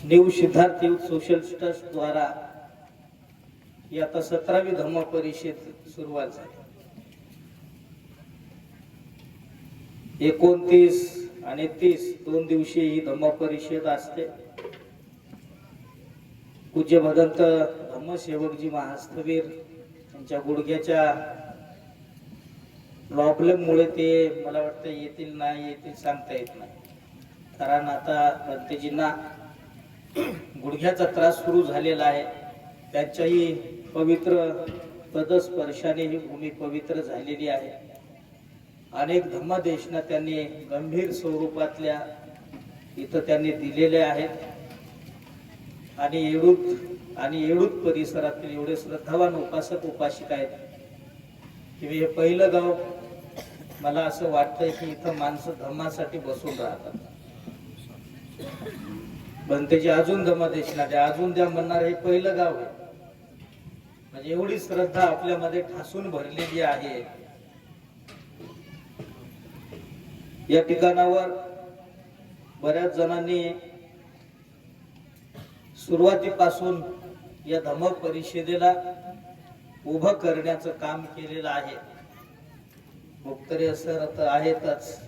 New Siddharth youth social trust द्वारा ही आता 17वी धम्म परिषद सुरुवात झाली. 29 आणि 30 दोन दिवशी ही धम्म परिषद असते. पूज्य भदंत धम्मसेवकजी महास्थवीर यांच्या गुडघ्याच्या प्रॉब्लेम मुळे ते मला वाटतं येतील नाही येतील सांगता येत नाही. कारण आता भंतेजींना गुडघ्याचा त्रास सुरू झालेला आहे. त्यांच्याही पवित्र पदस्पर्शाने ही भूमी पवित्र झालेली आहे. अनेक धम्मदेशना त्यांनी गंभीर स्वरूपातल्या इथं त्यांनी दिलेल्या आहेत आणि येळूद परिसरातील एवढे श्रद्धावान उपासक उपासिका आहेत की हे पहिलं गाव मला असं वाटतंय की इथं माणसं धम्मासाठी बसून राहतात. बनतेजी अजून धम्मदेशना द्या अजून द्या म्हणणार हे पहिलं गाव आहे. म्हणजे एवढी श्रद्धा आपल्यामध्ये ठासून भरलेली आहे. या ठिकाणावर बऱ्याच जणांनी सुरुवातीपासून या धम्म परिषदेला उभं करण्याचं काम केलेलं आहे. भोक्तरे सर तर आहेतच,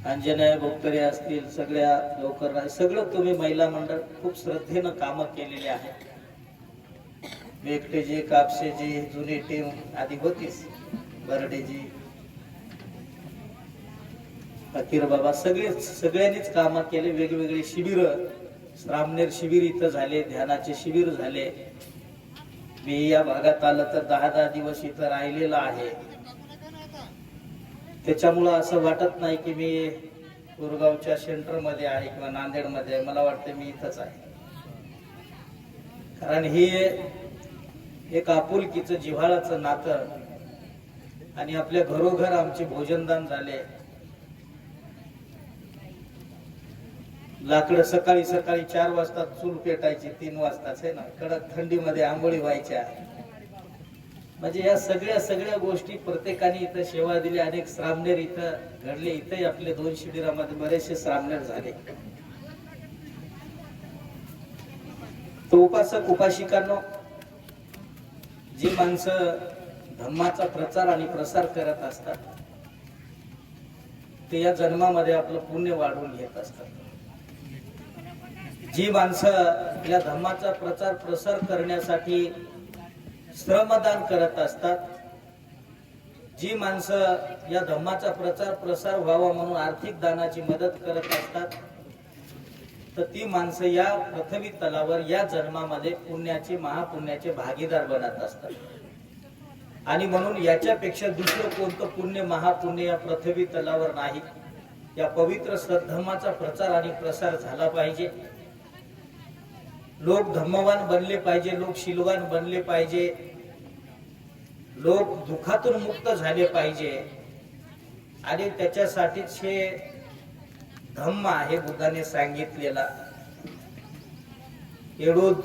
अंजनय भोक्तरे असतील, सगळ्या लवकर सगळं तुम्ही महिला मंडळ खूप श्रद्धेनं कामं केलेली आहेत. वेकटेजी, कापसेजी, जुनी टीम आधी होतीच, बर्डेजी, फकीर बाबा सगळ्यांनीच कामं केले. वेगवेगळे शिबिर, श्रामनेर शिबिर इथं झाले, ध्यानाचे शिबिर झाले. मी या भागात आलं तर 10 दिवस इथं राहिलेला आहे. त्याच्यामुळं असं वाटत नाही की मी कोरगावच्या सेंटर मध्ये आहे किंवा नांदेड मध्ये आहे. मला वाटतं मी इथंच आहे. कारण हे एक आपुलकीचं जिव्हाळाचं नातं आणि आपल्या घरोघर आमचे भोजनदान झाले. लाकडं सकाळी 4 वाजता चूल पेटायची, 3 वाजताच आहे ना, कडक थंडीमध्ये आंघोळी व्हायच्या. म्हणजे या सगळ्या गोष्टी प्रत्येकाने इथं सेवा दिली. अनेक श्रामनेर इथं घडले. इथं आपले 2 शिबिरामध्ये बरेचसे श्रामनेर झाले. तो उपासक उपासिकांनो, जी माणसं धम्माचा प्रचार आणि प्रसार करत असतात ते या जन्मामध्ये आपलं पुण्य वाढवून घेत असतात. जी माणसं या धम्माचा प्रचार प्रसार करण्यासाठी श्रमदान करत असतात, जी माणसं या धम्माचा प्रचार प्रसार व्हावा म्हणून आर्थिक दानाची मदत करत असतात, तर ती माणसं या पृथ्वी तलावर या जन्मामध्ये पुण्याचे महापुण्याचे भागीदार बनत असतात. आणि म्हणून याच्यापेक्षा दुसरं कोणतं पुण्य महापुण्य या पृथ्वी तलावर नाही. या पवित्र सद्धम्माचा प्रचार आणि प्रसार झाला पाहिजे. लोक धम्मवान बनले पाहिजे, लोक शीलवान बनले पाहिजे, लोक दुःखातून मुक्त झाले पाहिजे. आणि त्याच्यासाठीच हे धम्म आहे बुद्धाने सांगितलेला. येळूद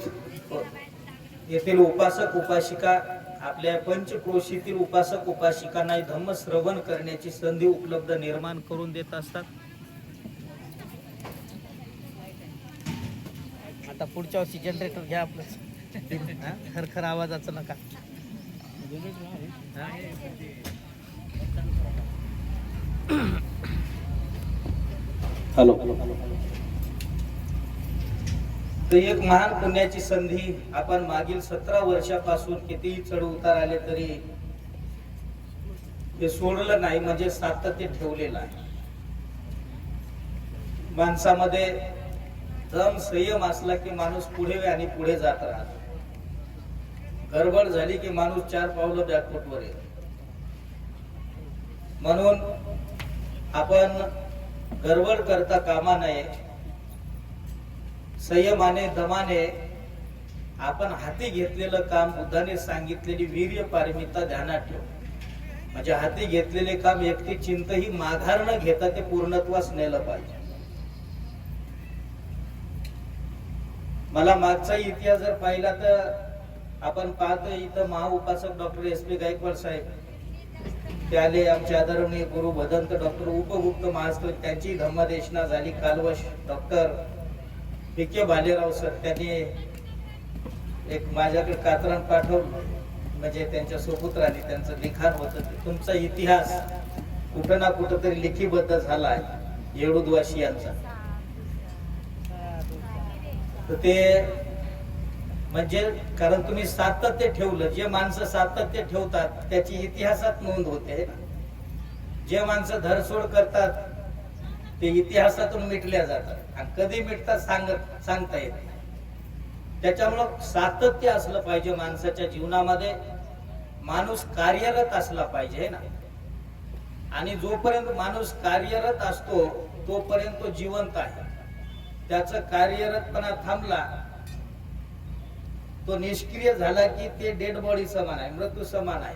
येथील उपासक उपासिका आपल्या पंचक्रोशीतील उपासक उपासिकांना धम्म श्रवण करण्याची संधी उपलब्ध निर्माण करून देत असतात. आता पुढच्या वर्षी जनरेटर घ्या आपलं, खरखर आवाजाचं नका. हॅलो. तर एक महान पुण्याची संधी आपण मागील 17 वर्षापासून कितीही चढ उतार आले तरी हे सोडलं नाही. म्हणजे सातत्य ठेवलेलं आहे. माणसामध्ये दम संयम असला की माणूस पुढे आणि पुढे जात राहतो. गडबड झाली की माणूस 4 पावलं बॅकफुटवर येतो. म्हणून आपण गडबड करता कामा नये. संयमाने दमाने आपण हाती घेतलेलं काम, बुद्धाने सांगितलेली वीर्य पारमिता ध्यानात ठेव. म्हणजे हाती घेतलेले काम एकटी चिंतही माघार न घेता ते पूर्णत्वास नेलं पाहिजे. मला मागचा इतिहास जर पाहिला तर आपण पाहतो इथं महाउपासक डॉक्टर SP गायकवाड साहेब ते आले आमचे आदरणीय गुरु भदंत डॉक्टर उपगुप्त महास्त्र, त्यांची धम्मदेशना झाली कालवश. Doctor PK. भालेराव सर त्यांनी एक माझ्याकडे कात्रण पाठवलं, म्हणजे त्यांच्या सुपुत्राने त्यांचं लिखाण होतं. तुमचा इतिहास कुठं ना कुठं तरी लिखीबद्ध झाला आहे येळूदवासियांचा. तर ते म्हणजे कारण तुम्ही सातत्य ठेवलं, जे माणसं सातत्य ठेवतात त्याची इतिहासात नोंद होते. जे माणसं धरसोड करतात ते इतिहासातून मिटल्या जातात आणि कधी मिटतात सांगता येत. त्याच्यामुळं सातत्य असलं पाहिजे माणसाच्या जीवनामध्ये. माणूस कार्यरत असला पाहिजे ना, आणि जोपर्यंत माणूस कार्यरत असतो तोपर्यंत तो जिवंत आहे. त्याचं कार्यरतपणा थांबला, तो निष्क्रिय झाला की ते डेड बॉडी समान आहे, मृत्यू समान आहे.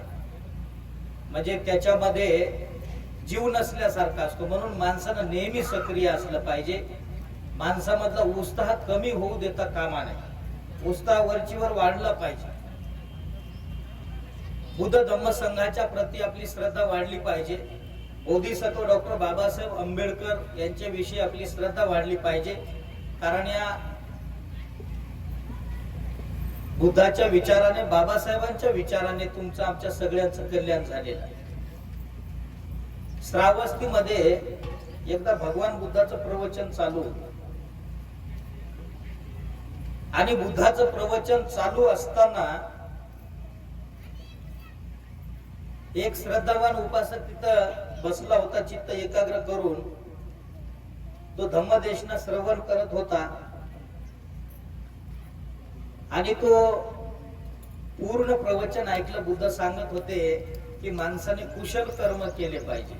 म्हणजे त्याच्यामध्ये जीव नसल्यासारखा असतो. म्हणून माणसानं नेहमी सक्रिय असलं पाहिजे. माणसामधला उत्साह कमी होऊ देता कामा नये, उत्साह वरचीवर वाढला पाहिजे. बुद्ध धम्म संघाच्या प्रती आपली श्रद्धा वाढली पाहिजे. बोधिसत्व डॉक्टर बाबासाहेब आंबेडकर यांच्याविषयी आपली श्रद्धा वाढली पाहिजे. कारण या बुद्धाच्या विचाराने, बाबासाहेबांच्या विचाराने तुमचं आमच्या सगळ्यांचं कल्याण झालेलं आहे. श्रावस्तीमध्ये एकदा भगवान बुद्धाचं प्रवचन चालू होतं आणि बुद्धाचं प्रवचन चालू असताना एक श्रद्धावान उपासक तिथं बसला होता, चित्त एकाग्र करून तो धम्मदेशना श्रवण करत होता. आणि तो पूर्ण प्रवचन ऐकलं. बुद्ध सांगत होते की माणसाने कुशल कर्म केले पाहिजे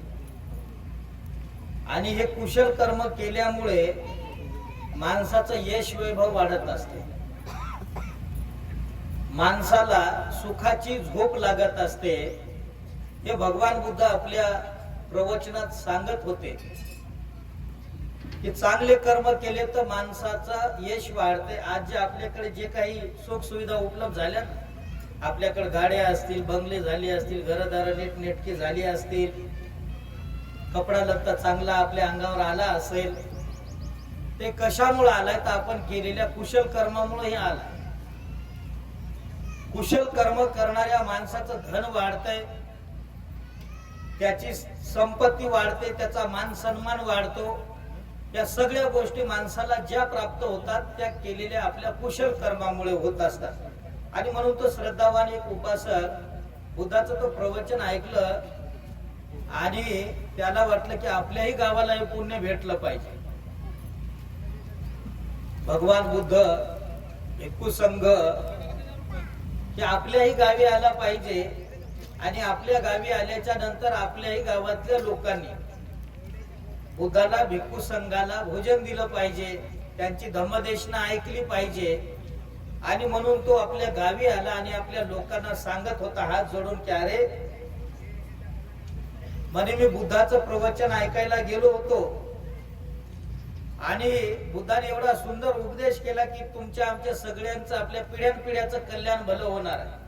आणि हे कुशल कर्म केल्यामुळे माणसाचं यश वैभव वाढत असते, माणसाला सुखाची झोप लागत असते. हे भगवान बुद्ध आपल्या प्रवचनात सांगत होते की चांगले कर्म केले तर माणसाचं यश वाढते. आज जे आपल्याकडे जे काही सुख सुविधा उपलब्ध झाल्या, आपल्याकडे गाड्या असतील, बंगले झाले असतील, घरदार नीटनेटकी झाली असतील, कपडा लत्ता चांगला आपल्या अंगावर आला असेल, ते कशामुळे आलाय? तर आपण केलेल्या कुशल कर्मामुळे हे आला. कुशल कर्म करणाऱ्या माणसाचं धन वाढतंय, त्याची संपत्ती वाढते, त्याचा मान सन्मान वाढतो. या सगळ्या गोष्टी माणसाला ज्या प्राप्त होतात त्या केलेल्या आपल्या कुशल कर्मामुळे होत असतात. आणि म्हणून तो श्रद्धावान एक उपासक बुद्धाचं तो प्रवचन ऐकलं आणि त्याला वाटलं की आपल्याही गावाला हे पुण्य भेटलं पाहिजे. भगवान बुद्ध भिक्खू संघ की आपल्याही गावी आला पाहिजे आणि आपल्या गावी आल्याच्या नंतर आपल्याही गावातल्या लोकांनी बुद्धाला, भिक्खू संघाला भोजन दिलं पाहिजे, त्यांची धम्मदेशना ऐकली पाहिजे. आणि म्हणून तो आपल्या गावी आला आणि आपल्या लोकांना सांगत होता हात जोडून की अरे म्हणे मी बुद्धाचं प्रवचन ऐकायला गेलो होतो आणि बुद्धाने एवढा सुंदर उपदेश केला की तुमच्या आमच्या सगळ्यांचं, आपल्या पिढ्यानपिढ्याचं कल्याण भलं होणार आहे.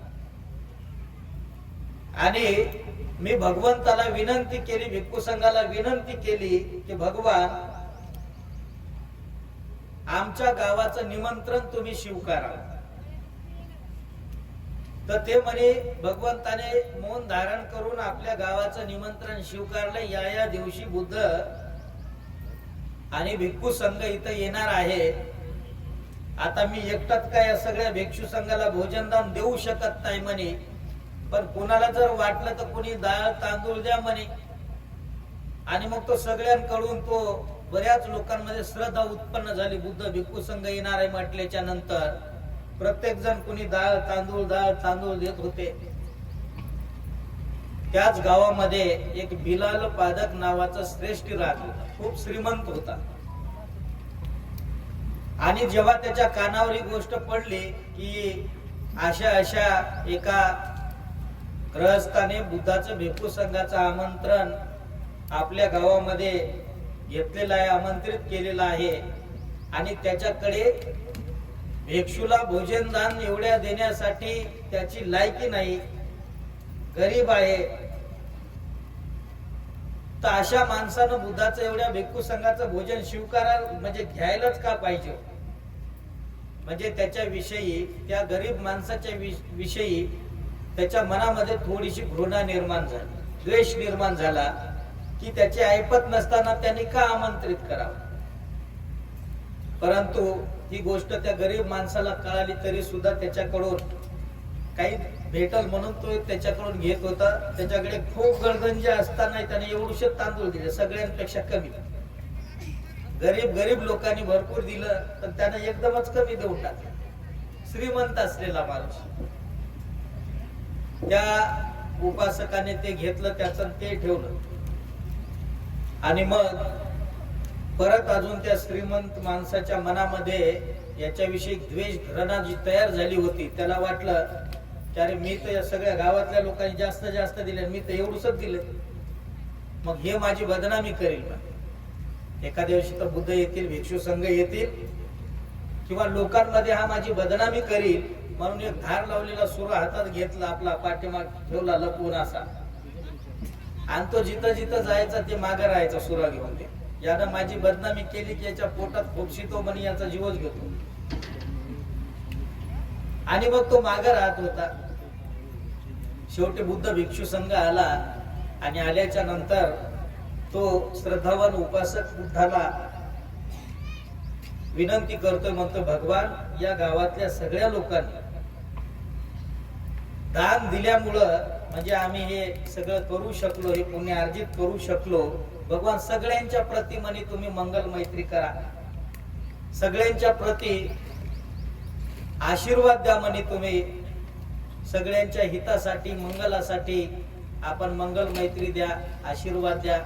आणि मी भगवंताला विनंती केली, भिक्खू संघाला विनंती केली की भगवान आमच्या गावाचं निमंत्रण तुम्ही स्वीकारा. तर ते म्हणे भगवंताने मौन धारण करून आपल्या गावाचं निमंत्रण स्वीकारलं. या दिवशी बुद्ध आणि भिक्खू संघ इथं येणार आहे. आता मी एकटाच काय या सगळ्या भिक्षू संघाला भोजनदान देऊ शकत नाही म्हणे, पण कोणाला जर वाटलं तर कोणी डाळ तांदूळ द्या म्हणे. आणि मग तो सगळ्यांकडून तो बऱ्याच लोकांमध्ये श्रद्धा उत्पन्न झाली. बुद्ध भिक्खू संघ येणार आहे म्हटल्याच्या नंतर प्रत्येक जण कोणी डाळ तांदूळ देत होते. त्याच गावामध्ये एक बिलाल पादक नावाचा श्रेष्ठ राहत होता, खूप श्रीमंत होता. आणि जेव्हा त्याच्या कानावर ही गोष्ट पडली की अशा एका ग्रहस्थाने बुद्धाचं भिक्खू संघाचं आमंत्रण आपल्या गावामध्ये घेतलेलं आहे, आमंत्रित केलेलं आहे आणि त्याच्याकडे भिक्षूला भोजनदान एवढ्या देण्यासाठी त्याची लायकी नाही, गरीब आहे, तर अशा माणसानं बुद्धाचं एवढ्या भिक्खू संघाचं भोजन स्वीकारा म्हणजे घ्यायलाच का पाहिजे? म्हणजे त्याच्याविषयी, त्या गरीब माणसाच्या विषयी त्याच्या मनामध्ये थोडीशी घृणा निर्माण झाली, द्वेष निर्माण झाला, की त्याचे ऐपत नसताना त्यांनी का आमंत्रित करावं. परंतु ही गोष्ट त्या गरीब माणसाला कळाली तरी सुद्धा त्याच्याकडून काही भेटल म्हणून तो त्याच्याकडून घेत होता. त्याच्याकडे खूप गडगंज असताना त्याने एवढूशे तांदूळ दिले, सगळ्यांपेक्षा कमी. गरीब लोकांनी भरपूर दिलं, पण त्याने एकदमच कमी देऊन टाकलं. श्रीमंत असलेला माणूस, त्या उपासकाने ते घेतलं, त्याचं ते ठेवलं. आणि मग परत अजून त्या श्रीमंत माणसाच्या मनामध्ये याच्याविषयी द्वेष, घृणा जी तयार झाली होती. त्याला वाटलं की अरे मी तर या सगळ्या गावातल्या लोकांनी जास्त दिले, मी तर एवढंच दिले, मग हे माझी बदनामी करेल. एखाद्या दिवशी तर बुद्ध येतील, भिक्षू संघ येतील, किंवा लोकांमध्ये हा माझी बदनामी करील, म्हणून एक धार लावलेला सुरा हातात घेतला, आपला पाठीमाग ठेवला लपवून असा, आणि तो जिथं जिथं जायचा ते मागे राहायचा सुरा घेऊन. ते यानं माझी बदनामी केली की याच्या पोटात खोपशितो म्हणे याचा जीवच घेतो. आणि मग तो मागे राहत होता. शेवटी बुद्ध भिक्षू संघ आला, आणि आल्याच्या नंतर तो श्रद्धावान उपासक बुद्धाला विनंती करतोय, म्हणतो भगवान, या गावातल्या सगळ्या लोकांनी दान दिल्यामुळं म्हणजे आम्ही हे सगळं करू शकलो, हे पुण्य अर्जित करू शकलो. भगवान, सगळ्यांच्या प्रती म्हणे तुम्ही मंगल मैत्री करा, सगळ्यांच्या प्रती आशीर्वाद द्या म्हणे, तुम्ही सगळ्यांच्या हितासाठी, मंगलासाठी आपण मंगल मैत्री द्या, आशीर्वाद द्या,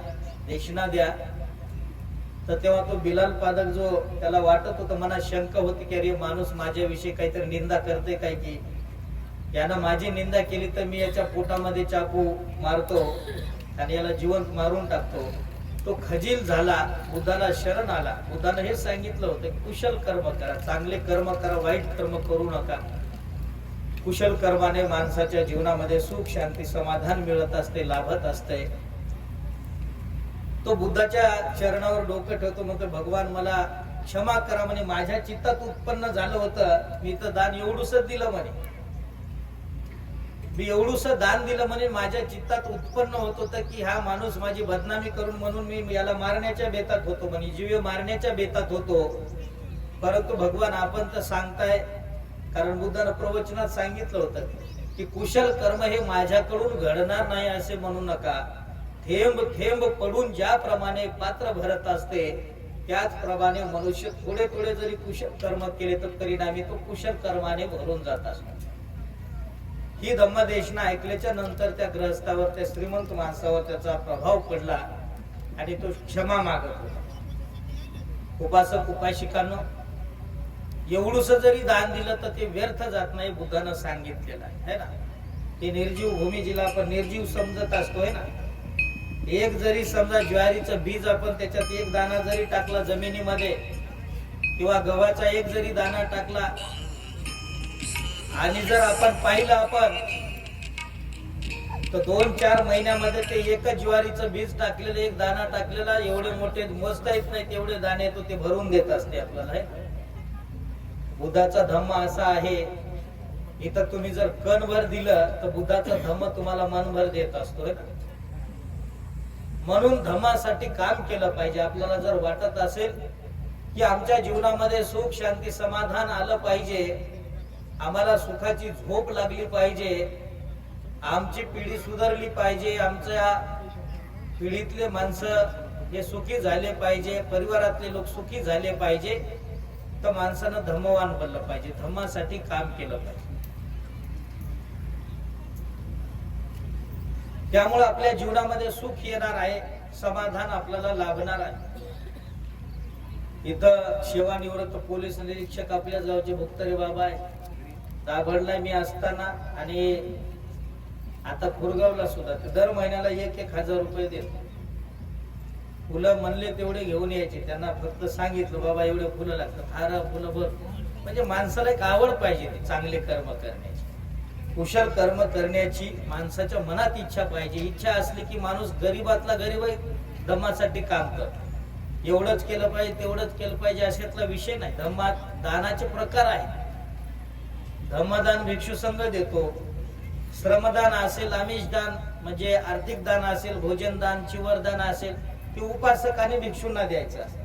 देशना द्या. तर तेव्हा तो बिलाल पादक जो त्याला वाटत होतं, मनात शंका होती की अरे माणूस माझ्याविषयी काहीतरी निंदा करते काय, की यानं माझी निंदा केली तर मी याच्या पोटामध्ये चाकू मारतो आणि याला जिवंत मारून टाकतो. तो खजील झाला, बुद्धाला शरण आला. बुद्धानं हे सांगितलं होतं, कुशल कर्म करा, चांगले कर्म करा, वाईट कर्म करू नका. कुशल कर्माने माणसाच्या जीवनामध्ये सुख, शांती, समाधान मिळत असते, लाभत असते. तो बुद्धाच्या चरणावर डोकं ठेवतो, म्हणतो भगवान मला क्षमा करा म्हणे, माझ्या चित्तात उत्पन्न झालं होतं, मी तर दान एवढूस दिलं म्हणे, मी एवढूस दान दिलं म्हणे, माझ्या चित्तात उत्पन्न होत होतं की हा माणूस माझी बदनामी करून, म्हणून मी याला मारण्याच्या बेतात होतो म्हणे, जीव मारण्याच्या बेतात होतो. परंतु भगवान आपण तर सांगताय, कारण बुद्धानं प्रवचनात सांगितलं होतं की कुशल कर्म हे माझ्याकडून घडणार नाही असे म्हणू नका. थेंब थेंब पडून ज्याप्रमाणे पात्र भरत असते, त्याचप्रमाणे मनुष्य थोडे थोडे जरी कुशल कर्म केले तर परिणामी तो कुशल कर्माने भरून जात असतो. ही धम्मदेशना ऐकल्याच्या नंतर त्या ग्रहस्थावर, त्या श्रीमंत माणसावर त्याचा प्रभाव पडला आणि तो क्षमा मागत होता. उपासक उपासिकांनो, एवढूस जरी दान दिलं तर ते व्यर्थ जात नाही, बुद्धानं सांगितलेलं आहे ना. ते निर्जीव भूमी, जिला आपण निर्जीव समजत असतोय ना, एक जरी समजा ज्वारीचं बीज आपण त्याच्यात एक दाणा जरी टाकला जमिनीमध्ये, किंवा गव्हाचा एक जरी दाणा टाकला, आणि जर आपण पाहिलं आपण तर 2-4 महिन्यामध्ये ते एकच ज्वारीचं बीज टाकलेलं, एक दाणा टाकलेला, एवढे मोठे मोजता येत नाही तेवढे दाणे तो ते भरून देत असते आपल्याला. बुद्धाचा धम्म असा आहे, इथं तुम्ही जर कणभर दिलं तर बुद्धाचा धम्म तुम्हाला मनभर देत असतो. म्हणून धम्मासाठी काम केलं पाहिजे. आपल्याला जर वाटत असेल की आमच्या जीवनामध्ये सुख, शांती, समाधान आलं पाहिजे, आम्हाला सुखाची झोप लागली पाहिजे, आमची पिढी सुधारली पाहिजे, आमच्या पिढीतले माणसं हे सुखी झाले पाहिजे, परिवारातले लोक सुखी झाले पाहिजे, तर माणसानं धम्मवान बनलं पाहिजे, धम्मासाठी काम केलं पाहिजे. त्यामुळे आपल्या जीवनामध्ये सुख येणार आहे, समाधान आपल्याला लाभणार आहे. इथं सेवानिवृत्त पोलीस निरीक्षक आपल्या जवळचे भुक्तरे बाबा आहे, दाभडला मी असताना, आणि आता फुरगावला सुद्धा दर महिन्याला 1,000 रुपये देत. फुलं म्हणले तेवढे घेऊन यायचे, त्यांना फक्त सांगितलं बाबा एवढे फुलं लागतात, हार फुलं भर. म्हणजे माणसाला एक आवड पाहिजे चांगले कर्म करण्याची, कुशल कर्म करण्याची माणसाच्या मनात इच्छा पाहिजे. इच्छा असली की माणूस गरीबातला गरीब धम्मासाठी काम करतो. एवढंच केलं पाहिजे तेवढंच केलं पाहिजे अशातला विषय नाही. धम्मात दानाचे प्रकार आहेत. धम्मदान भिक्षू संघ देतो, श्रमदान असेल, आमिष दान म्हणजे आर्थिक दान असेल, भोजन दान, चिवरदान असेल, ते उपासक आणि भिक्षूंना द्यायचं असतं.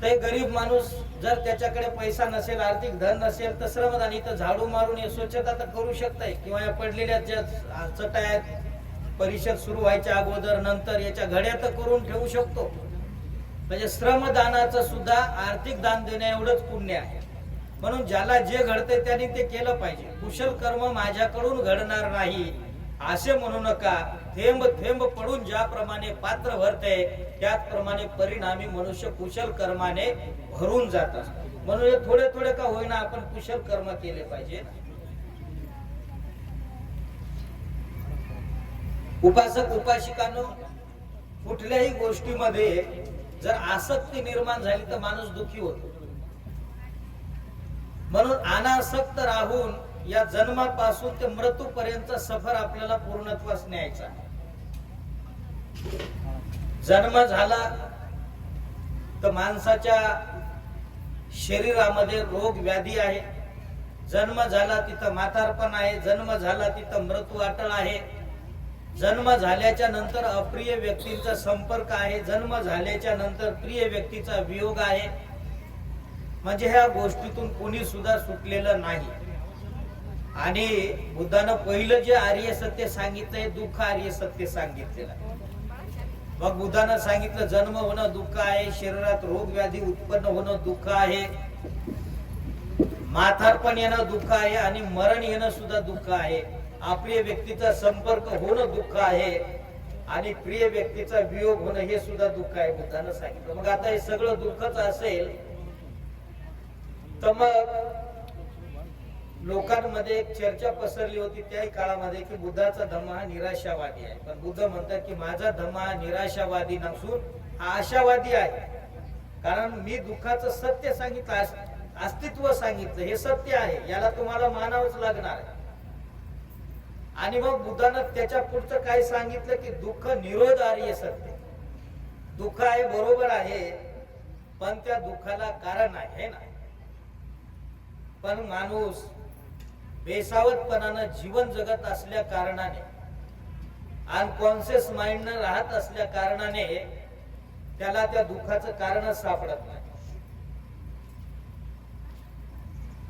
ते गरीब माणूस जर त्याच्याकडे पैसा नसेल, आर्थिक धन नसेल, तर श्रमदान, इथं झाडू मारून हे स्वच्छता तर करू शकताय, किंवा या पडलेल्या ज्या चटया आहेत परिषद सुरू व्हायच्या अगोदर नंतर याच्या घड्या तर करून ठेवू शकतो. म्हणजे श्रमदानाचं सुद्धा आर्थिक दान देण्या एवढंच पुण्य आहे. म्हणून ज्याला जे घडते त्यांनी ते केलं पाहिजे. कुशल कर्म माझ्याकडून घडणार नाही असे म्हणू नका. थेंब थेंब पडून ज्याप्रमाणे पात्र भरते त्याचप्रमाणे परिणामी मनुष्य कुशल कर्माने भरून जात असतो. म्हणून थोडे थोडे का होईना आपण कुशल कर्म केले पाहिजे. उपासक उपासिकांनो, कुठल्याही गोष्टीमध्ये जर आसक्ती निर्माण झाली तर माणूस दुःखी होतो. म्हणून अनासक्त राहून या जन्मापासून ते मृत्यूपर्यंत सफर आपल्याला पूर्णत्वास न्यायचा. जन्म झाला तर माणसाच्या शरीरामध्ये रोग व्याधी आहे. जन्म झाला तिथं म्हातारपण आहे. जन्म झाला तिथं मृत्यू अटळ आहे. जन्म झाल्याच्या नंतर अप्रिय व्यक्तींचा संपर्क आहे. जन्म झाल्याच्या नंतर प्रिय व्यक्तीचा वियोग आहे. म्हणजे ह्या गोष्टीतून कोणी सुद्धा सुटलेलं नाही. आणि बुद्धानं पहिलं जे आर्य सत्य सांगितलंय दुःख आर्य सत्य सांगितलेलं आहे. मग बुद्धानं सांगितलं जन्म होणं दुःख आहे, शरीरात रोग व्याधी उत्पन्न होणं दुःख आहे, म्हातारपण येणं दुःख आहे आणि मरण येणं सुद्धा दुःख आहे. अप्रिय व्यक्तीचा संपर्क होणं दुःख आहे आणि प्रिय व्यक्तीचा वियोग होणं हे सुद्धा दुःख आहे बुद्धानं सांगितलं. मग आता हे सगळं दुःखच असेल तर मग लोकांमध्ये एक चर्चा पसरली होती त्याही काळामध्ये की बुद्धाचा धम्म हा निराशावादी आहे. पण बुद्ध म्हणतात की माझा धम्म हा निराशावादी नसून हा आशावादी आहे. कारण मी दुःखाचं सत्य सांगितलं, अस्तित्व सांगितलं, हे सत्य आहे, याला तुम्हाला मानावंच लागणार आहे. आणि मग बुद्धानं त्याच्या पुढचं काय सांगितलं की दुःख निरोध आर्य सत्य. दुःख आहे बरोबर आहे, पण त्या दुःखाला कारण आहे ना. पण माणूस बेसावतपणानं जीवन जगत असल्या कारणाने, अनकॉन्शियस माइंडनं राहत असल्या कारणाने त्याला त्या दुःखाचं कारणच सापडत नाही.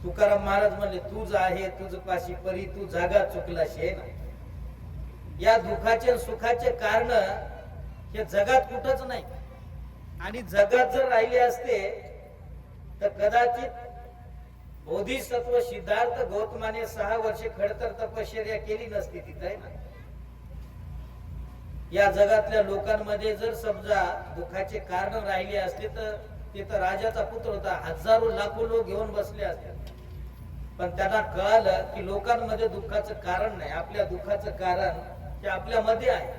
तुकाराम महाराज म्हणले तुझ आहे तुझ पाशी परी तू जागा चुकलाशी आहे ना. या दुःखाचे सुखाचे कारण हे जगात कुठंच नाही. आणि जगात जर राहिले असते तर कदाचित बोधिसत्व सिद्धार्थ गौतमाने 6 वर्षे खडतर तपश्चर्या केली नसती तिथे आहे ना. या जगातल्या लोकांमध्ये जर समजा दुःखाचे कारण राहिले असते तर तिथं राजाचा पुत्र होता, हजारो लाखो लोक घेऊन बसले असते. पण त्यांना कळालं की लोकांमध्ये दुःखाचं कारण नाही, आपल्या दुःखाचं कारण हे आपल्यामध्ये आहे.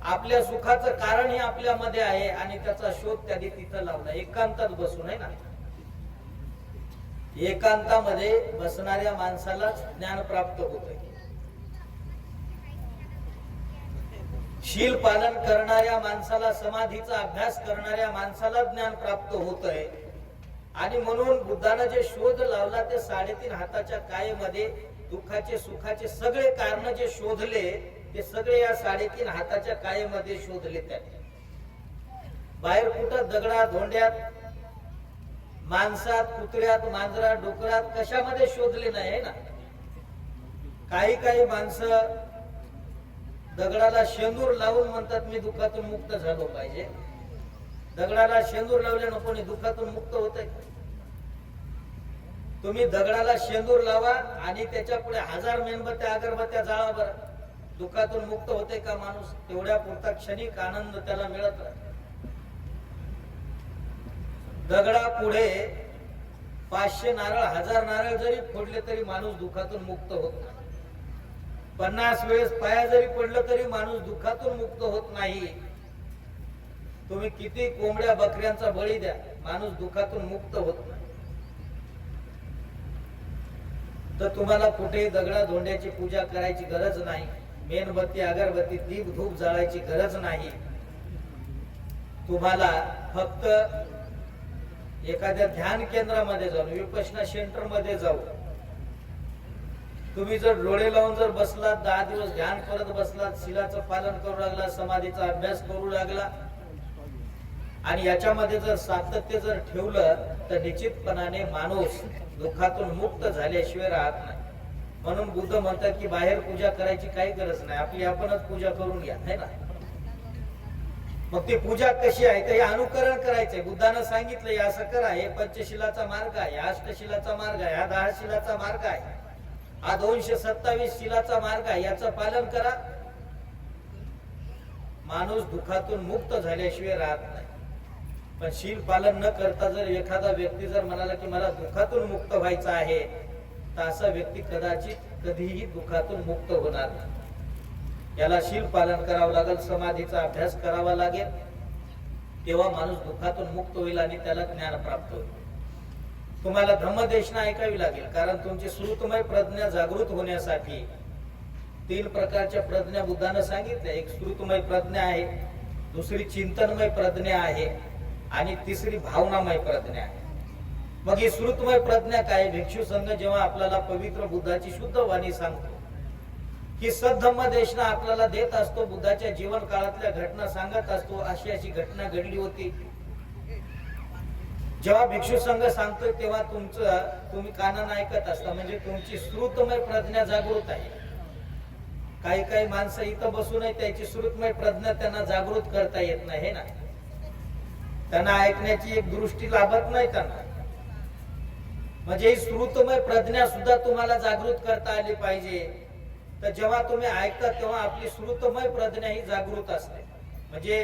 आपल्या सुखाचं कारण हे आपल्यामध्ये आहे आणि त्याचा शोध त्यांनी तिथं लावला. एकांतात बसून आहे ना. एकांतामध्ये बसणाऱ्या माणसालाच ज्ञान प्राप्त होतंय. शील पालन करणाऱ्या माणसाला, समाधीचा अभ्यास करणाऱ्या माणसाला ज्ञान प्राप्त होतंय. आणि म्हणून बुद्धानं जे शोध लावला ते 3.5 हाताच्या कायेमध्ये दुःखाचे सुखाचे सगळे कारण जे शोधले ते सगळे या 3.5 हाताच्या कायेमध्ये शोधले. त्याने बाहेर कुठं दगडात धोंड्यात माणसात कुत्र्यात मांजरात डुकरात कशामध्ये शोधले नाही ना. काही माणसं दगडाला शेंदूर लावून म्हणतात मी दुःखातून मुक्त झालो पाहिजे. दगडाला शेंदूर लावल्यानं कोणी दुःखातून मुक्त होतंय? तुम्ही दगडाला शेंदूर लावा आणि त्याच्या पुढे 1000 मेणबत्त्या अगरबत्त्या जाळा बरं, दुःखातून मुक्त होते का माणूस? तेवढ्या पुरता क्षणिक आनंद त्याला मिळत राहतो. दगडा पुढे 500 नारळ 1000 नारळ जरी फोडले तरी माणूस दुःखातून मुक्त होत नाही. 50 वेळेस पाया जरी पडलं तरी माणूस दुःखातून मुक्त होत नाही. तुम्ही किती कोंबड्या बकऱ्यांचा बळी द्या, माणूस दुःखातून मुक्त होत नाही. तर तुम्हाला कुठेही दगडा धोंड्याची पूजा करायची गरज नाही, मेणबत्ती अगरबत्ती दीप धूप जाळायची गरज नाही. तुम्हाला फक्त एखाद्या ध्यान केंद्रामध्ये जाऊन विपश्यना सेंटर मध्ये जाऊ तुम्ही जर डोळे लावून जर बसलात 10 दिवस ध्यान करत बसलात शिलाचं पालन करू लागला समाधीचा अभ्यास करू लागला आणि याच्यामध्ये जर सातत्य जर ठेवलं तर निश्चितपणाने माणूस दुःखातून मुक्त झाल्याशिवाय राहत नाही. म्हणून बुद्ध म्हणतात की बाहेर पूजा करायची काही गरज नाही आपली आपणच पूजा करून घ्या है ना. मग ती पूजा कशी आहे तर हे अनुकरण करायचंय. बुद्धानं सांगितलंय असं करा हे पंचशिलाचा मार्ग आहे अष्टशिलाचा मार्ग आहे हा 10 शिलाचा मार्ग आहे हा 227 शिलाचा मार्ग आहे याचं पालन करा. माणूस दुःखातून मुक्त झाल्याशिवाय राहत नाही. पण शील पालन न करता जर एखादा व्यक्ती जर म्हणाला की मला दुःखातून मुक्त व्हायचं आहे तर असा व्यक्ती कदाचित कधीही दुःखातून मुक्त होणार नाही. याला शील पालन करावं लागेल समाधीचा अभ्यास करावा लागेल तेव्हा माणूस दुःखातून मुक्त होईल आणि त्याला ज्ञान प्राप्त होईल. तुम्हाला धम्मदेशना ऐकावी लागेल कारण तुमची श्रुतमय प्रज्ञा जागृत होण्यासाठी 3 प्रकारच्या प्रज्ञा बुद्धानं सांगितल्या. एक श्रुतमय प्रज्ञा आहे दुसरी चिंतनमय प्रज्ञा आहे आणि तिसरी भावनामय प्रज्ञा आहे. मग ही श्रुतमय प्रज्ञा काय भिक्षू संघ जेव्हा आपल्याला पवित्र बुद्धाची शुद्ध वाणी सांगतो की सद्धम्म देशना आपल्याला देत असतो बुद्धाच्या जीवन काळातल्या घटना सांगत असतो अशी अशी घटना घडली होती. जेव्हा भिक्षू संघ सांगतोय तेव्हा तुम्ही कानानं ऐकत असता म्हणजे तुमची श्रुतमय प्रज्ञा जागृत आहे. काही काही माणसं इथं बसूनही त्याची श्रुतमय प्रज्ञा त्यांना जागृत करता येत नाही ना. त्यांना ऐकण्याची एक दृष्टी लाभत नाही त्यांना. म्हणजे ही श्रुतमय प्रज्ञा सुद्धा तुम्हाला जागृत करता आली पाहिजे. तर जेव्हा तुम्ही ऐकता तेव्हा आपली श्रुतमय प्रज्ञा ही जागृत असते म्हणजे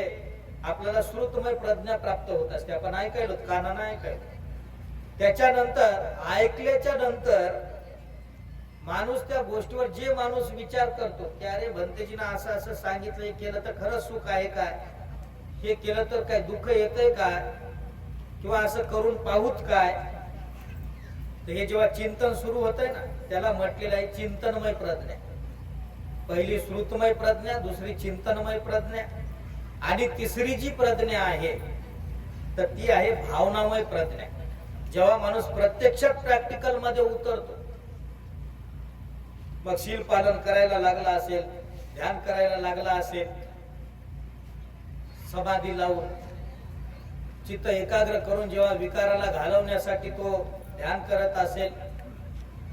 आपल्याला श्रुतमय प्रज्ञा प्राप्त होत असते. आपण ऐकायलो कानानं ऐकायलो त्याच्यानंतर ऐकल्याच्या नंतर माणूस त्या गोष्टीवर जे माणूस विचार करतो की अरे भंतेजीनं असं असं सांगितलं हे केलं तर खरंच सुख आहे काय हे केलं तर काय दुःख येतंय काय किंवा असं करून पाहूत काय. तर हे जेव्हा चिंतन सुरू होतंय ना त्याला म्हटलेलं आहे चिंतनमय प्रज्ञा. पहिली श्रुतमय प्रज्ञा दुसरी चिंतनमय प्रज्ञा आणि तिसरी जी प्रज्ञा आहे तर ती आहे भावनामय प्रज्ञा. जेव्हा माणूस प्रत्यक्षात प्रॅक्टिकल मध्ये उतरतो मग शील पालन करायला लागला असेल ध्यान करायला लागला असेल समाधी लावून चित्त एकाग्र करून जेव्हा विकाराला घालवण्यासाठी तो ध्यान करत असेल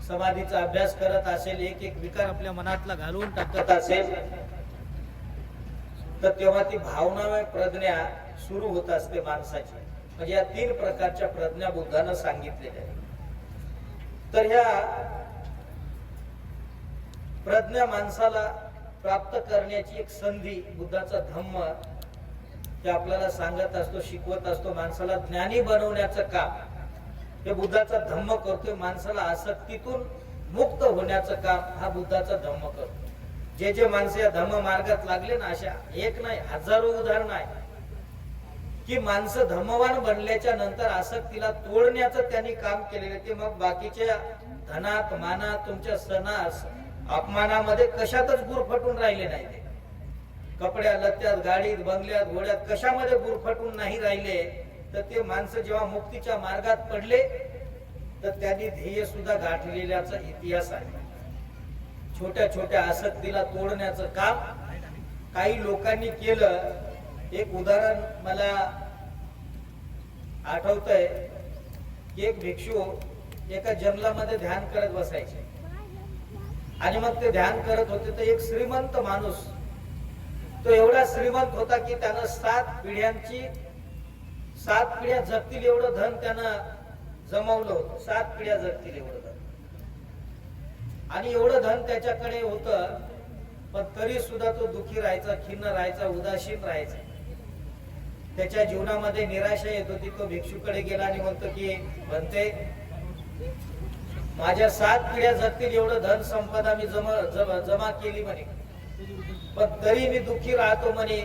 समाधीचा अभ्यास करत असेल एक एक विकार आपल्या मनातला घालवून टाकत असेल तर तेव्हा ती भावनामय प्रज्ञा सुरू होत असते माणसाची. म्हणजे या 3 प्रकारच्या प्रज्ञा बुद्धानं सांगितलेल्या आहेत. तर ह्या प्रज्ञा माणसाला प्राप्त करण्याची एक संधी बुद्धाचा धम्म ते आपल्याला सांगत असतो शिकवत असतो. माणसाला ज्ञानी बनवण्याचं काम हे बुद्धाचा धम्म करतोय. माणसाला आसक्तीतून मुक्त होण्याचं काम हा बुद्धाचा धम्म करतो. जे जे माणसं या धम्म मार्गात लागले ना अशा एक नाही हजारो उदाहरण आहे की माणसं धम्मवान बनल्याच्या नंतर आसक्तीला तोडण्याचं त्यांनी काम केलेलं. ते मग बाकीच्या धनात मानात तुमच्या सणास अपमानामध्ये कशातच गुरफटून राहिले नाही. ते कपड्या लत्यात गाडीत बंगल्यात घोड्यात कशामध्ये गुरफटून नाही राहिले. तर ते माणसं जेव्हा मुक्तीच्या मार्गात पडले तर त्यांनी ध्येय सुद्धा गाठलेल्याचा इतिहास आहे. छोट्या छोट्या आसक्तीला तोडण्याचं काम काही लोकांनी केलं. एक उदाहरण मला आठवतंय की एक भिक्षू एका जंगलामध्ये ध्यान करत बसायचे आणि मग ते ध्यान करत होते तर एक श्रीमंत माणूस तो एवढा श्रीमंत होता की त्यानं 7 पिढ्या जगतील एवढं धन त्यानं जमवलं होतं. 7 पिढ्या जगतील एवढं धन आणि एवढं धन त्याच्याकडे होतं पण तरी सुद्धा तो दुःखी राहायचा खिन्न राहायचा उदासीन राहायचा. त्याच्या जीवनामध्ये निराशा येत होती. तो भिक्षूकडे गेला आणि म्हणतो की म्हणते माझ्या 7 पिढ्या जगतील एवढं धन संपदा मी जमा केली म्हणे पण तरी मी दुःखी राहतो म्हणे.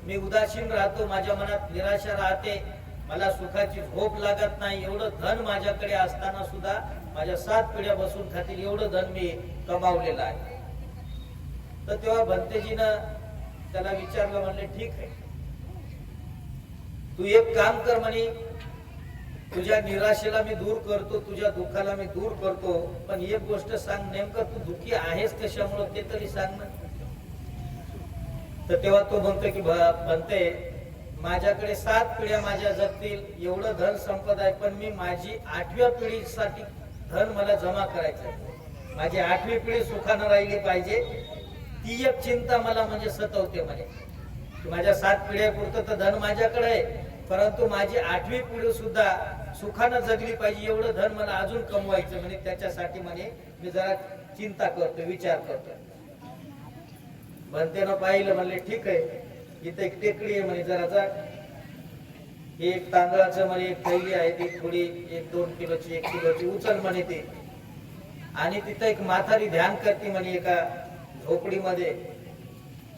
मी उदासीन राहतो माझ्या मनात निराशा राहते मला सुखाची झोप लागत नाही. एवढं धन माझ्याकडे असताना सुद्धा माझ्या 7 पिढ्या बसून खातील एवढं धन मी कमावलेलं आहे. तर तेव्हा भंतेजीनं त्याला विचारलं म्हणले ठीक आहे तू एक काम कर म्हणे, तुझ्या निराशेला मी दूर करतो, तुझ्या दुःखाला मी दूर करतो, पण एक गोष्ट सांग, नेमकं तू दुःखी आहेस कशामुळे ते तरी सांग ना. तर तेव्हा तो म्हणतो की म्हणते, माझ्याकडे 7 पिढ्या माझ्या जगतील एवढं धन संपदा आहे, पण मी माझी 8व्या पिढीसाठी धन मला जमा करायचं, माझी 8वी पिढी सुखानं राहिली पाहिजे, ती एक चिंता मला म्हणजे सतवते म्हणे. माझ्या 7 पिढ्यापुरतं तर धन माझ्याकडे आहे, परंतु माझी 8वी पिढी सुद्धा सुखानं जगली पाहिजे, एवढं धन मला अजून कमवायचं म्हणे. त्याच्यासाठी म्हणे मी जरा चिंता करतो, विचार करतो. बनतेनं पाहिलं, म्हणले ठीक आहे, इथं एक टेकडी आहे म्हणे, जरा जा. एक तांदळाचं म्हणे एक थैली आहे, ती थोडी 1-2 किलोची 1 किलोची उचल म्हणे ते. आणि तिथं एक म्हातारी ध्यान करते म्हणे एका झोपडीमध्ये,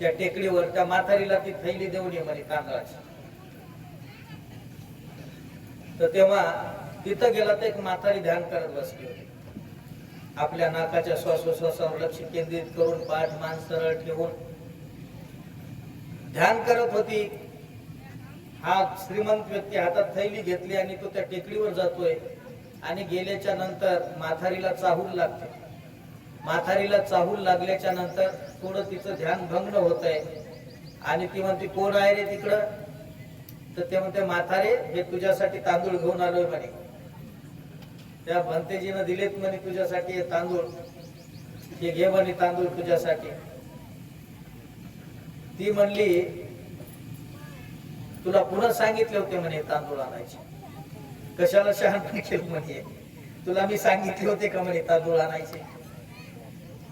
त्या टेकडीवर. त्या म्हातारीला ती थैली देऊन ये म्हणे तांदळाची. तर तेव्हा तिथं गेला तर एक म्हातारी ध्यान करत बसली होती. आपल्या नाकाच्या श्वासोश्वासावर लक्ष केंद्रित करून पाठ मान सरळ ठेवून ध्यान करत होती. हा श्रीमंत व्यक्ती हातात थैली घेतली आणि तो त्या टेकडीवर जातोय. आणि गेल्याच्या नंतर म्हातारीला चाहूल लागते. म्हातारीला चाहूल लागल्याच्या नंतर थोडं तिचं ध्यान भंग होत आहे. आणि ती म्हणते, कोण आहे रे तिकडं? तर ते म्हणते, म्हातारे, हे तुझ्यासाठी तांदूळ घेऊन आलोय म्हणे. त्या भंतेजीनं दिलेत म्हणे तुझ्यासाठी हे तांदूळ, हे घे म्हणे तांदूळ तुझ्यासाठी. ती म्हणली, तुला पुन्हा सांगितले होते म्हणे तांदूळ आणायचे, कशाला शहाणपण केलं म्हणे? तुला मी सांगितले होते का म्हणे तांदूळ आणायचे?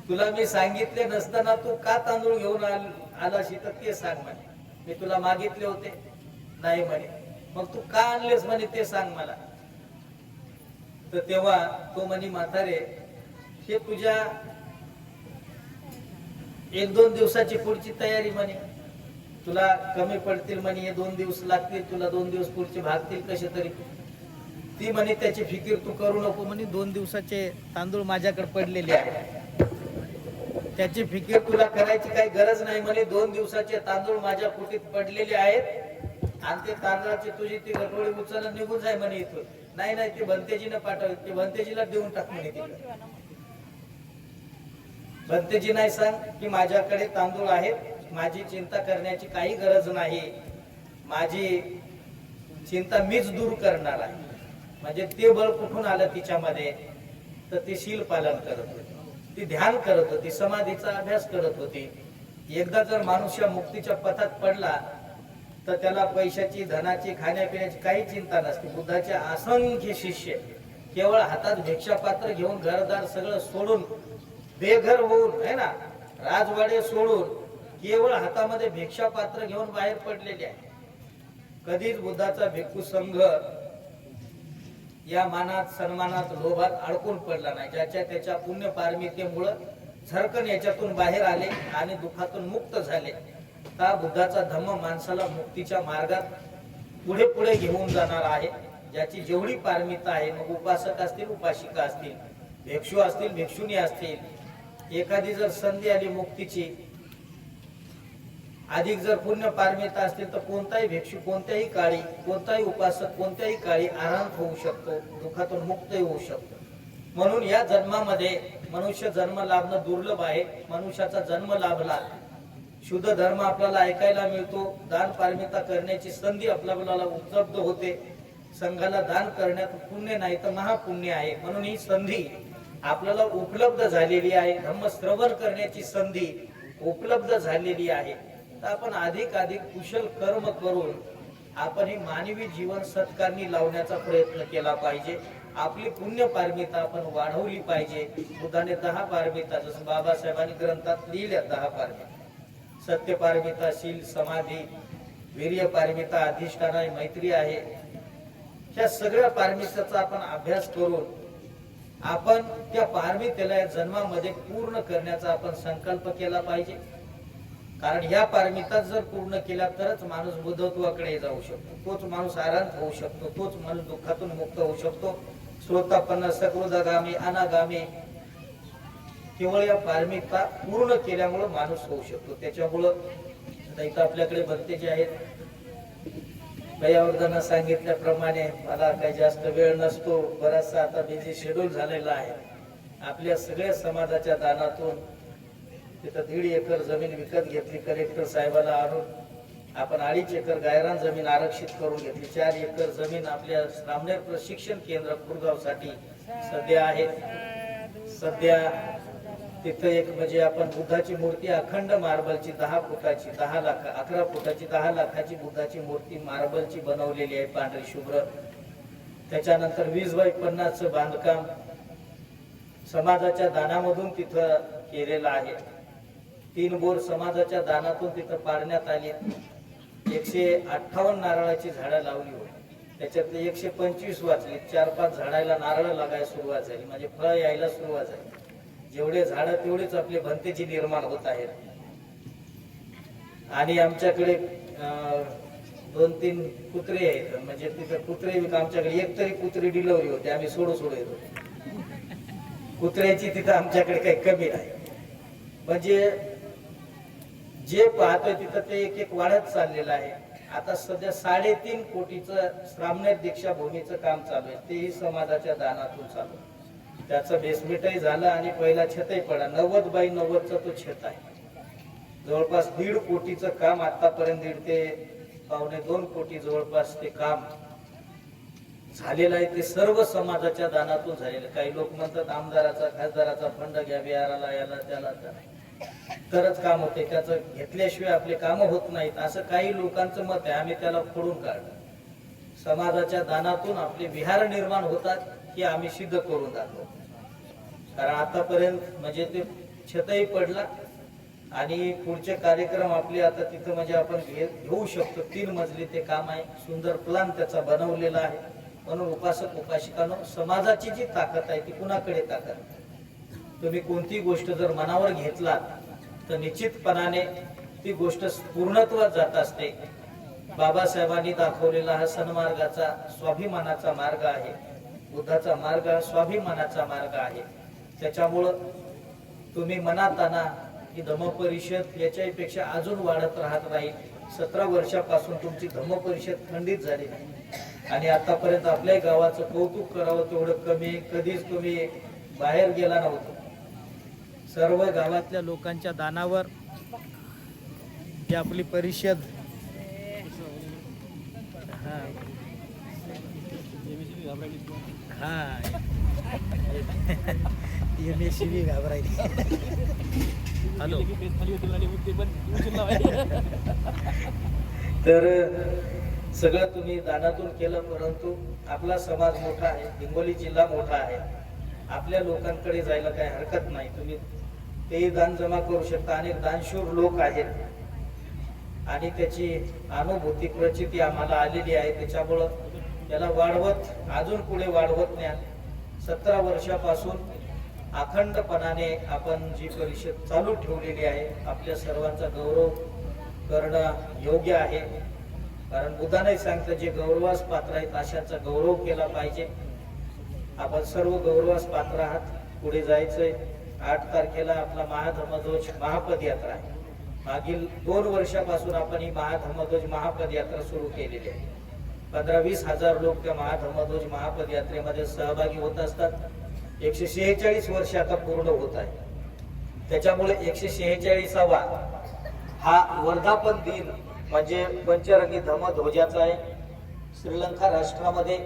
तुला मी सांगितले नसताना तू का तांदूळ घेऊन आलाशी तर ते सांग म्हणे. मी तुला मागितले होते? नाही म्हणे. मग तू का आणलेस म्हणे ते सांग मला. तर तेव्हा तो म्हणे, म्हातारे, हे तुझ्या 1-2 दिवसाची पुढची तयारी म्हणे, तुला कमी पडतील म्हणे, हे 2 दिवस लागतील तुला, 2 दिवस पुढचे भागतील कसे तरी. ती म्हणे, त्याची फिकीर तू करू नको म्हणे, 2 दिवसाचे तांदूळ माझ्याकडे पडलेले आहे, त्याची फिकीर तुला करायची काही गरज नाही म्हणे. 2 दिवसाचे तांदूळ माझ्या पोटीत पडलेले आहेत आणि ते तांदळाची तुझी ती गठोळी उचलून निघून जाय म्हणे इथून. नाही नाही, ते भंतेजीने पाठवले, ते भंतेजीला देऊन टाक म्हणे. तिकडे भंतेजी नाही सांग की माझ्याकडे तांदूळ आहेत, माझी चिंता करण्याची काही गरज नाही, माझी चिंता मीच दूर करणार आहे. म्हणजे ते बळ कुठून आलं तिच्यामध्ये? तर ती शील पालन करत होती, ती ध्यान करत होती, समाधीचा अभ्यास करत होती. एकदा जर माणूस या मुक्तीच्या पथात पडला तर त्याला पैशाची, धनाची, खाण्यापिण्याची काही चिंता नसते. बुद्धाचे असंख्य शिष्य केवळ हातात भिक्षापात्र घेऊन, घरदार सगळं सोडून, बेघर होऊन, है ना, राजवाडे सोडून, केवळ हातामध्ये भिक्षापात्र घेऊन बाहेर पडलेले आहे. कधीच बुद्धाचा भिक्खू संघ या मानात, सन्मानात, लोभात अडकून पडला नाही. ज्याच्या त्याच्या पुण्य पारमितेमुळे झरकन याच्यातून बाहेर आले आणि दुःखातून मुक्त झाले. हा बुद्धाचा धम्म माणसाला मुक्तीच्या मार्गात पुढे पुढे घेऊन जाणार आहे. ज्याची जेवढी पारमिता आहे, मग उपासक असतील, उपासिका असतील, भिक्षू असतील, भिक्षुणी असतील, एखादी जर संधी आली मुक्तीची, अधिक जर पुण्य पारमिता असतील, तर कोणताही भिक्षू कोणत्याही काळी, कोणताही उपासक कोणत्याही काळी आराम होऊ शकतो, दुःखातून मुक्त होऊ शकतो. म्हणून या जन्मामध्ये मनुष्य जन्म लाभणं दुर्लभ आहे. मनुष्याचा जन्म लाभला, शुद्ध धर्म आपल्याला ऐकायला मिळतो, दान पारमिता करण्याची संधी आपल्याला उपलब्ध होते. संघाला दान करण्यात पुण्य नाही तर महापुण्य आहे. म्हणून ही संधी आपल्याला उपलब्ध झालेली आहे. धम्म श्रवण करण्याची संधी उपलब्ध झालेली आहे. तर आपण अधिक कुशल कर्म करून आपण ही मानवी जीवन सत्कारणी लावण्याचा प्रयत्न केला पाहिजे. आपली पुण्य पारमिता आपण वाढवली पाहिजे. बुद्धाने 10 पारमिता, जसं बाबासाहेबांनी ग्रंथात लिहिल्या 10 पारमिता, सत्य पारमिता, शील, समाधी, वीर्य पारमिता, अधिष्ठान आहे, मैत्री आहे. ह्या सगळ्या पारमिताचा आपण अभ्यास करून आपण त्या पारमितेला या जन्मामध्ये पूर्ण करण्याचा आपण संकल्प केला पाहिजे. कारण ह्या पारमिता जर पूर्ण केल्या तरच माणूस बुद्धत्वाकडे जाऊ शकतो, तोच माणूस आराम होऊ शकतो, तोच माणूस दुःखातून मुक्त होऊ शकतो. श्रोतापन्न, सकृदागामी, अनागामी, केवळ या पारमिता पूर्ण केल्यामुळे माणूस होऊ शकतो. त्याच्यामुळं इथं आपल्याकडे भक्ते जे आहेत भैयावर्धना सांगितल्याप्रमाणे मला काही जास्त वेळ नसतो, बराचसा आता बिझी शेड्यूल झालेला आहे. आपल्या सगळ्या समाजाच्या दानातून तिथं 1.5 एकर जमीन विकत घेतली कलेक्टर साहेबाला आणून. आपण 2.5 एकर गायरान जमीन आरक्षित करून घेतली. 4 एकर जमीन आपल्या रामनेर प्रशिक्षण केंद्र कुरगावसाठी सध्या आहे. सध्या तिथं एक म्हणजे आपण बुद्धाची मूर्ती अखंड मार्बलची 10 फुटाची 11 फुटाची 10 लाखाची बुद्धाची मूर्ती मार्बलची बनवलेली आहे, पांढरी शुभ्र. त्याच्यानंतर 20x50चं बांधकाम समाजाच्या दानामधून तिथं केलेलं आहे. 3 बोर समाजाच्या दानातून तिथं पाडण्यात आली. 158 नारळाची झाडं लावली होती, त्याच्यातले 125 वाचली. 4-5 झाडाला नारळ लागायला सुरुवात झाली, म्हणजे फळ यायला सुरुवात झाली. जेवढे झाडं तेवढेच आपले भंतेजी निर्माण होत आहेत. आणि आमच्याकडे 2-3 कुत्रे आहेत, म्हणजे तिथं कुत्रे आमच्याकडे एक तरी कुत्री डिलिव्हरी होते, आम्ही सोडू येतो. कुत्र्याची तिथं आमच्याकडे काही कमी नाही. म्हणजे जे पाहतोय तिथं ते एक वाढत चाललेलं आहे. आता सध्या 3.5 कोटीचं रामनेर दीक्षाभूमीचं काम चालू आहे, तेही समाजाच्या दानातून चालू आहे. त्याचं बेसमेंटही झालं आणि पहिला छतही पडला. 90x90चा तो छत आहे. जवळपास 1.5 कोटीचं काम आतापर्यंत 1.5 ते 1.25-2 कोटी जवळपास ते काम झालेलं आहे. ते सर्व समाजाच्या दानातून झालेलं. काही लोक म्हणतात आमदाराचा खासदाराचा फंड घ्या, बिहाराला याला त्याला तरच काम होते, त्याचं घेतल्याशिवाय आपले काम होत नाहीत, असं काही लोकांचं मत आहे. आम्ही त्याला फोडून काढलं. समाजाच्या दानातून आपले विहार निर्माण होतात हे आम्ही सिद्ध करून दाखवतो. कारण आतापर्यंत म्हणजे ते छतही पडला आणि पुढचे कार्यक्रम आपले आता तिथं म्हणजे आपण घेऊ शकतो. 3 मजली ते काम आहे, सुंदर प्लान त्याचा बनवलेला आहे. म्हणून उपासक उपासिकांनो, समाजाची जी ताकद आहे ती कुणाकडे ताकद. तुम्ही कोणती गोष्ट जर मनावर घेतलात तर निश्चितपणाने ती गोष्ट पूर्णत्वात जात असते. बाबासाहेबांनी दाखवलेला हा सन्मार्गाचा स्वाभिमानाचा मार्ग आहे. बुद्धाचा मार्ग हा स्वाभिमानाचा मार्ग आहे. त्याच्यामुळं तुम्ही मनात आणा की धम्मपरिषद याच्यापेक्षा अजून वाढत राहत राहील. 17 वर्षापासून तुमची धम्मपरिषद खंडित झाली नाही आणि आतापर्यंत आपल्या गावाचं कौतुक करावं तेवढं कमी. कधीच तुम्ही बाहेर गेला नव्हता. सर्व गावातल्या लोकांच्या दानावर ही आपली परिषद एमएससीबी घाबरायली. हॅलो. तर सगळं तुम्ही दानातून केलं, परंतु आपला समाज मोठा आहे, हिंगोली जिल्हा मोठा आहे. आपल्या लोकांकडे जायला काही हरकत नाही. तुम्ही तेही दान जमा करू शकता. अनेक दानशूर लोक आहेत आणि त्याची अनुभूती प्रचिती आम्हाला आलेली आहे. त्याच्यामुळं त्याला वाढवत अजून पुढे वाढवत न्या. 17 वर्षापासून अखंडपणाने आपण जी परिषद चालू ठेवलेली आहे, आपल्या सर्वांचा गौरव करणं योग्य आहे. कारण बुद्धाने सांगतं जे गौरवास पात्र आहेत अशांचा गौरव केला पाहिजे. आपण सर्व गौरवास पात्र आहात. पुढे जायचंय. 8 तारखेला आपला महाधम्मध्वज महापदयात्रा आहे. मागील 2 वर्षापासून आपण ही महाधम्मध्वज महापदयात्रा सुरू केलेली आहे. 15-20 हजार लोक त्या महाधम्मध्वज महापदयात्रेमध्ये सहभागी होत असतात. 146 वर्ष आता पूर्ण होत आहे. त्याच्यामुळे 146वा हा वर्धापन दिन म्हणजे पंचरंगी धम्मध्वजाचा आहे. श्रीलंका राष्ट्रामध्ये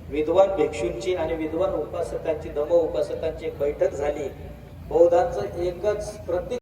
विद्वान भिक्षूंची आणि विद्वान उपासकांची धम्म उपासकांची एक बैठक झाली. बौद्धांचं एकच प्रतीक